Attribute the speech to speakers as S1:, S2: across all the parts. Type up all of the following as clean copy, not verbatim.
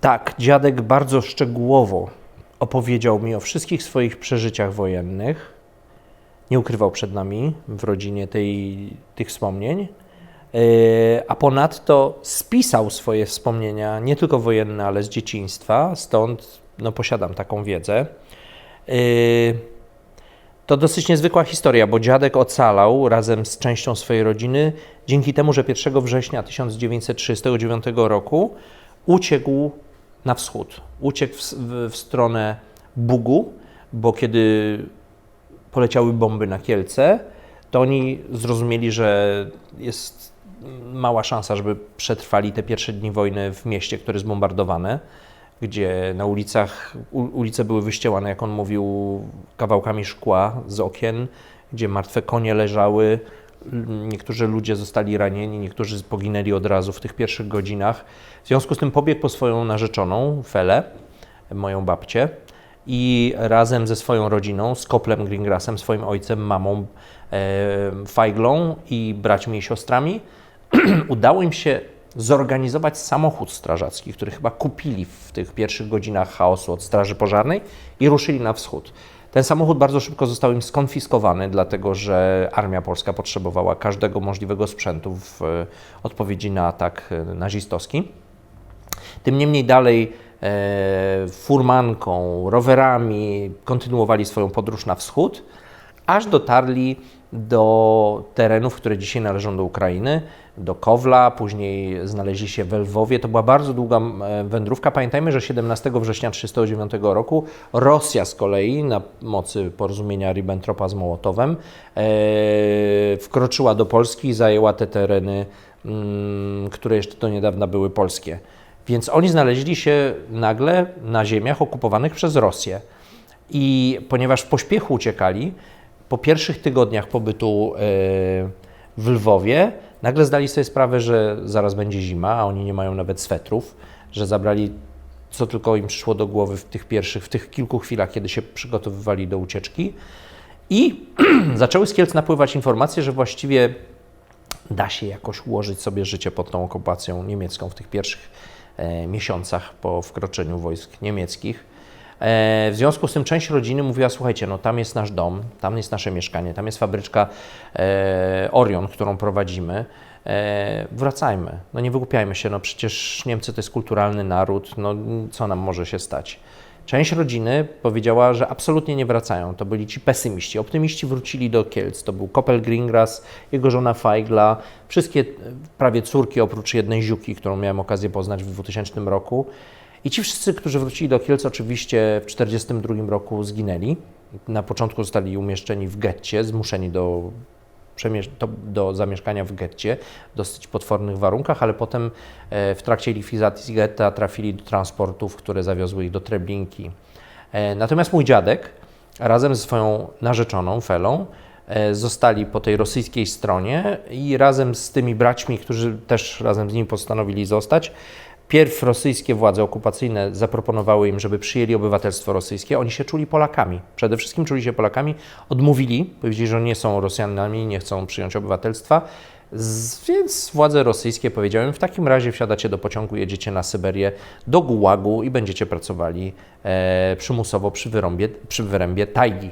S1: Tak, dziadek bardzo szczegółowo opowiedział mi o wszystkich swoich przeżyciach wojennych. Nie ukrywał przed nami w rodzinie tych wspomnień. A ponadto spisał swoje wspomnienia, nie tylko wojenne, ale z dzieciństwa, stąd posiadam taką wiedzę. To dosyć niezwykła historia, bo dziadek ocalał razem z częścią swojej rodziny dzięki temu, że 1 września 1939 roku uciekł na wschód. Uciekł w stronę Bugu, bo kiedy poleciały bomby na Kielce, to oni zrozumieli, że jest mała szansa, żeby przetrwali te pierwsze dni wojny w mieście, które jest bombardowane, gdzie na ulice były wyścielane, jak on mówił, kawałkami szkła z okien, gdzie martwe konie leżały, niektórzy ludzie zostali ranieni, niektórzy poginęli od razu w tych pierwszych godzinach. W związku z tym pobiegł po swoją narzeczoną, Felę, moją babcię, i razem ze swoją rodziną, z Koplem Greengrassem, swoim ojcem, mamą Feiglą i braćmi i siostrami, udało im się zorganizować samochód strażacki, który chyba kupili w tych pierwszych godzinach chaosu od straży pożarnej i ruszyli na wschód. Ten samochód bardzo szybko został im skonfiskowany, dlatego że armia polska potrzebowała każdego możliwego sprzętu w odpowiedzi na atak nazistowski. Tym niemniej dalej furmanką, rowerami kontynuowali swoją podróż na wschód, aż dotarli do terenów, które dzisiaj należą do Ukrainy, do Kowla, później znaleźli się w Lwowie. To była bardzo długa wędrówka. Pamiętajmy, że 17 września 1939 roku Rosja z kolei na mocy porozumienia Ribbentropa z Mołotowem wkroczyła do Polski i zajęła te tereny, które jeszcze do niedawna były polskie. Więc oni znaleźli się nagle na ziemiach okupowanych przez Rosję. I ponieważ w pośpiechu uciekali, po pierwszych tygodniach pobytu w Lwowie nagle zdali sobie sprawę, że zaraz będzie zima, a oni nie mają nawet swetrów, że zabrali co tylko im przyszło do głowy w tych kilku chwilach, kiedy się przygotowywali do ucieczki. I zaczęły z Kielc napływać informacje, że właściwie da się jakoś ułożyć sobie życie pod tą okupacją niemiecką w tych pierwszych miesiącach po wkroczeniu wojsk niemieckich. W związku z tym część rodziny mówiła, słuchajcie, no tam jest nasz dom, tam jest nasze mieszkanie, tam jest fabryczka Orion, którą prowadzimy, wracajmy, no nie wygłupiajmy się, no przecież Niemcy to jest kulturalny naród, no co nam może się stać. Część rodziny powiedziała, że absolutnie nie wracają, to byli ci pesymiści. Optymiści wrócili do Kielc, to był Kopel Greengrass, jego żona Feigla, wszystkie prawie córki oprócz jednej Ziuki, którą miałem okazję poznać w 2000 roku. I ci wszyscy, którzy wrócili do Kielc, oczywiście w 1942 roku zginęli. Na początku zostali umieszczeni w getcie, zmuszeni do zamieszkania w getcie w dosyć potwornych warunkach, ale potem w trakcie likwidacji getta trafili do transportów, które zawiozły ich do Treblinki. Natomiast mój dziadek razem ze swoją narzeczoną Felą zostali po tej rosyjskiej stronie i razem z tymi braćmi, którzy też razem z nim postanowili zostać, pierw rosyjskie władze okupacyjne zaproponowały im, żeby przyjęli obywatelstwo rosyjskie. Oni się czuli Polakami. Przede wszystkim czuli się Polakami. Odmówili, powiedzieli, że nie są Rosjanami, nie chcą przyjąć obywatelstwa. Więc władze rosyjskie powiedziały im, w takim razie wsiadacie do pociągu, jedziecie na Syberię, do Gułagu i będziecie pracowali przymusowo przy wyrębie tajgi.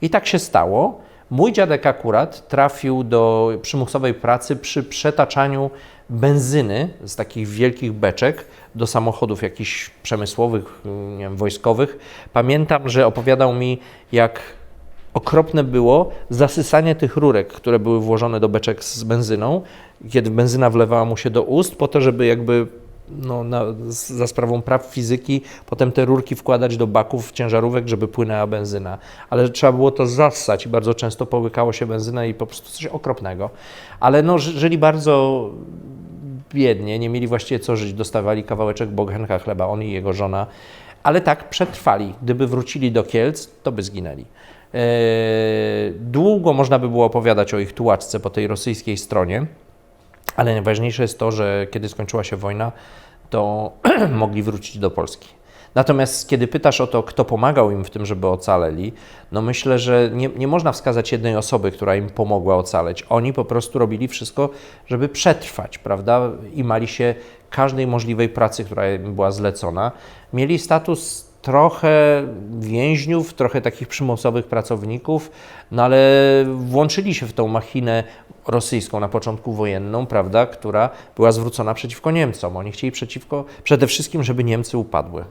S1: I tak się stało. Mój dziadek akurat trafił do przymusowej pracy przy przetaczaniu benzyny z takich wielkich beczek do samochodów jakichś przemysłowych, nie wiem, wojskowych. Pamiętam, że opowiadał mi, jak okropne było zasysanie tych rurek, które były włożone do beczek z benzyną, kiedy benzyna wlewała mu się do ust, po to, żeby jakby za sprawą praw fizyki potem te rurki wkładać do baków ciężarówek, żeby płynęła benzyna. Ale trzeba było to zassać i bardzo często połykało się benzyna i po prostu coś okropnego. Ale żyli bardzo biednie, nie mieli właściwie co żyć, dostawali kawałeczek bochenka chleba, on i jego żona, ale tak przetrwali. Gdyby wrócili do Kielc, to by zginęli. Długo można by było opowiadać o ich tułaczce po tej rosyjskiej stronie, ale najważniejsze jest to, że kiedy skończyła się wojna, to mogli wrócić do Polski. Natomiast kiedy pytasz o to, kto pomagał im w tym, żeby ocaleli, no myślę, że nie można wskazać jednej osoby, która im pomogła ocaleć. Oni po prostu robili wszystko, żeby przetrwać, prawda? Imali się każdej możliwej pracy, która im była zlecona. Mieli status trochę więźniów, trochę takich przymusowych pracowników, no ale włączyli się w tą machinę rosyjską na początku wojenną, prawda, która była zwrócona przeciwko Niemcom. Oni chcieli przede wszystkim, żeby Niemcy upadły.